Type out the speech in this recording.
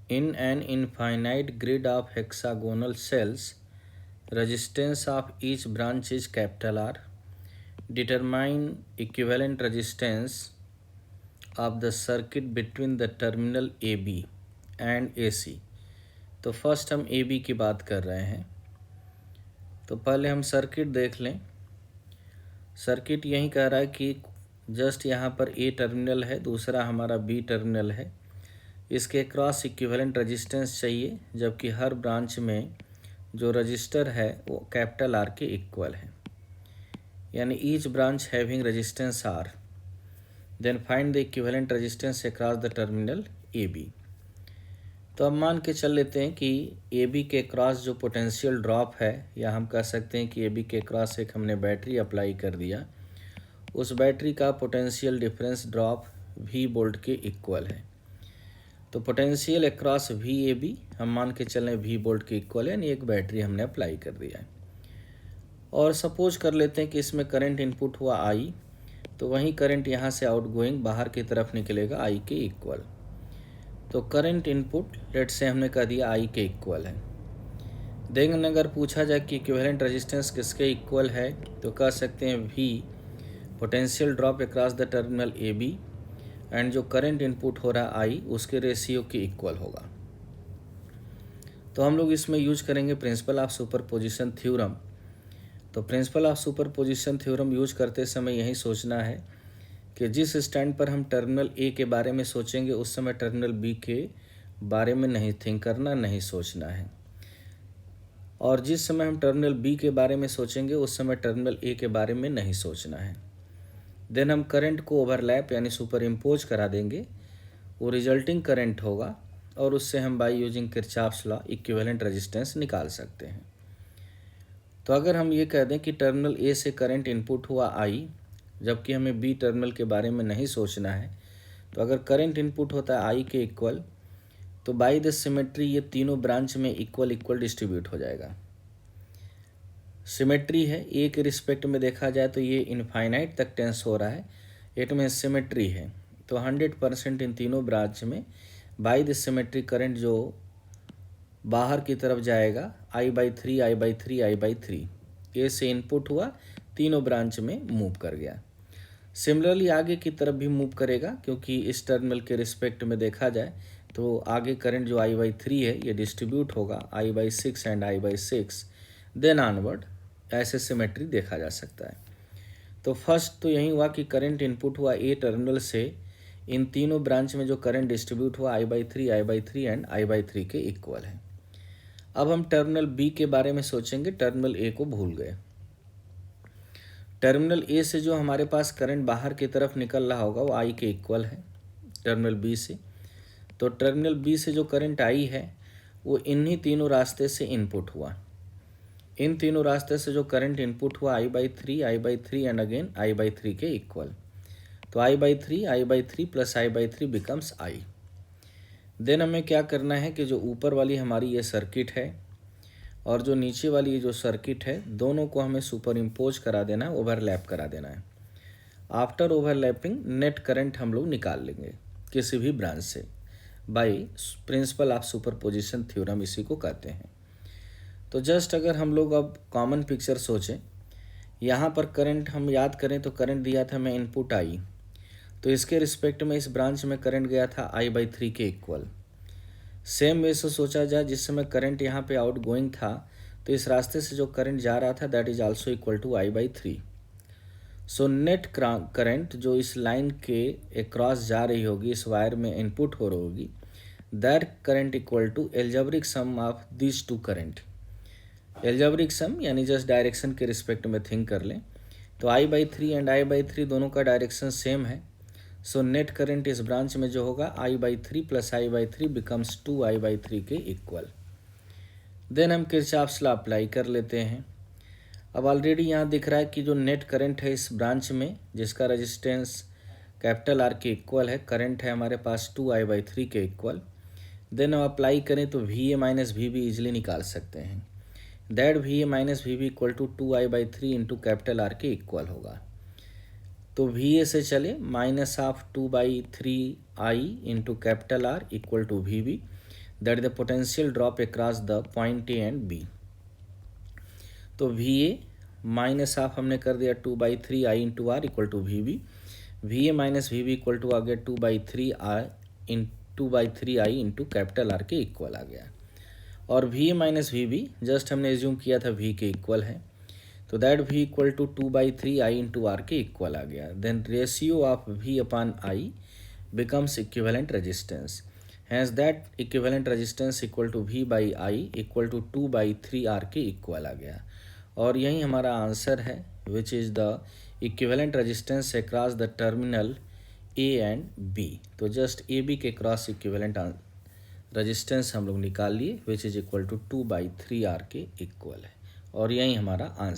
In an infinite grid of hexagonal cells, resistance of each branch is capital R. Determine equivalent resistance of the circuit between the terminal AB and AC. तो first हम AB की बात कर रहे हैं, तो पहले हम सर्किट देख लें। सर्किट यही कह रहा है कि जस्ट यहाँ पर A टर्मिनल है, दूसरा हमारा B टर्मिनल है, इसके क्रॉस इक्विवेलेंट रेजिस्टेंस चाहिए, जबकि हर ब्रांच में जो रजिस्टर है वो कैपिटल R के इक्वल है, यानी each branch having resistance R। Then find the equivalent resistance across the terminal AB। तो अब मान के चल लेते हैं कि AB के क्रॉस जो पोटेंशियल ड्रॉप है, या हम कह सकते हैं कि AB के क्रॉस एक हमने बैटरी अप्लाई कर दिया, उस बैटरी का potential difference drop V volt के इक्वल है। तो पोटेंशियल अक्रॉस VAB हम मान के चलें V वोल्ट के इक्वल है, यानी एक बैटरी हमने अप्लाई कर दिया है। और सपोज कर लेते हैं कि इसमें करंट इनपुट हुआ I, तो वहीं करंट यहाँ से आउटगोइंग बाहर की तरफ निकलेगा I के इक्वल। तो करंट इनपुट लेट से हमने कह दिया I के इक्वल है। देन अगर पूछा जाए कि इक्विवेलेंट रेजिस्टेंस किसके इक्वल है, तो कह सकते हैं V potential drop across the terminal AB and जो करंट इनपुट हो रहा है I उसके रेशियो के इक्वल होगा। तो हम लोग इसमें यूज करेंगे प्रिंसिपल ऑफ सुपरपोजिशन थ्योरम। तो principal of superposition theorem use करते समय यही सोचना है कि जिस स्टैंड पर हम टर्मिनल A के बारे में सोचेंगे उस समय टर्मिनल B के बारे में नहीं थिंक करना, नहीं सोचना है, और जिस समय हम टर्मिनल B के बारे में सोचेंगे उस समय टर्मिनल A के बारे में नहीं सोचना है। देन हम करंट को ओवरलैप यानी सुपर इम्पोज करा देंगे, वो रिजल्टिंग करंट होगा, और उससे हम by using Kirchhoff's law equivalent resistance निकाल सकते हैं। तो अगर हम ये कह दें कि टर्मिनल A से करंट इनपुट हुआ I, जबकि हमें B टर्मिनल के बारे में नहीं सोचना है, तो अगर करंट इनपुट होता है I के इक्वल, तो बाय द सिमेट्री ये तीनों ब्रांच में इक्वल इक्वल डिस्ट्रीब्यूट हो जाएगा। सिमेट्री है, A के रिस्पेक्ट में देखा जाए तो ये इनफाइनाइट तक टेंस हो रहा है, इट में सिमेट्री है, तो 100% इन तीनों ब्रांच में बाय द सिमेट्री करंट जो बाहर की तरफ जाएगा I/3 I/3 I/3, A से इनपुट हुआ, तीनों ब्रांच में मूव कर गया। सिमिलरली आगे की तरफ भी मूव करेगा, क्योंकि इस टर्मिनल के रिस्पेक्ट में देखा जाए तो आगे करंट जो I/3 है ये डिस्ट्रीब्यूट होगा I/6 and I/6, then onward, ऐसे सिमेट्री देखा जा सकता है। तो फर्स्ट तो यही हुआ कि करंट इनपुट हुआ A टर्मिनल से, इन तीनों ब्रांच में जो करंट डिस्ट्रीब्यूट हुआ I/3 I/3 एंड I/3 के इक्वल है। अब हम टर्मिनल B के बारे में सोचेंगे, टर्मिनल A को भूल गए। टर्मिनल A से जो हमारे पास करंट बाहर की तरफ निकल रहा होगा वो I के इक्वल है टर्मिनल B से। तो टर्मिनल B से जो करंट I है वो इन्हीं तीनों रास्ते से इनपुट हुआ, इन तीनों रास्ते से जो करंट इनपुट हुआ I/3 एंड अगेन I/3 के इक्वल। तो I/3 plus I/3 becomes I। Then हमें क्या करना है कि जो ऊपर वाली हमारी ये सर्किट है और जो नीचे वाली ये जो सर्किट है, दोनों को हमें सुपर इम्पोज करा देना है, ओवरलैप करा देना है। आफ्टर ओवरलैपिंग नेट करंट हम लोग निकाल लेंगे किसी भी ब्रांच से by principle of superposition theorem, इसी को कहते हैं। तो जस्ट अगर हम लोग अब कॉमन पिक्चर सोचें, यहाँ पर करंट हम याद करें तो करंट दिया था मैं इनपुट I, तो इसके रिस्पेक्ट में इस ब्रांच में करंट गया था I/3 के इक्वल। सेम वे से सोचा जाए, जिस समय करंट यहाँ पे आउट गोइंग था तो इस रास्ते से जो करंट जा रहा था that is also equal to I/3। So net current जो इस लाइन के अक्रॉस जा रही होगी, इस वायर में इनपुट हो रही होगी, that current equal to algebraic sum of this two current. Algebraic sum यानी जस्ट डायरेक्शन के रिस्पेक्ट में थिंक कर लें, तो I/3 एंड I/3 दोनों का डायरेक्शन सेम है। सो नेट करंट इस ब्रांच में जो होगा I/3 plus I/3 becomes 2I/3 के इक्वल। देन हम किरचॉफ्स लॉ अप्लाई कर लेते हैं। अब ऑलरेडी यहाँ दिख रहा है कि जो नेट करंट है इस ब्रांच में, जिसका रेजिस्टेंस कैपिटल R के इक्वल है, करंट है हमारे पास 2I/3 के इक्वल। देन हम अप्लाई करें तो VA माइनस VB इजिली निकाल सकते हैं, that VA minus VB equal to 2I/3 into capital R के इक्वल होगा। तो VA से चले minus of 2/3I into capital R equal to VB, that is the potential drop across the point A and B. तो V A minus of हमने कर दिया 2/3 I into R equal to V B, V A minus V B equal to आ गया 2/3 I into capital R के equal आ गया। और V A minus V B just हमने एज्यूम किया था वी के इक्वल है, तो that V equal to 2/3 I into R के इक्वल आ गया। Then ratio of V upon I becomes equivalent resistance, hence that equivalent resistance equal to V by I equal to 2/3 R के equal आ गया। और यही हमारा आंसर है which is the equivalent resistance across the terminal A and B। तो just A B के cross equivalent resistance हम लोग निकाल लिए which is equal to 2/3 R के इक्वल है, और यही हमारा आंसर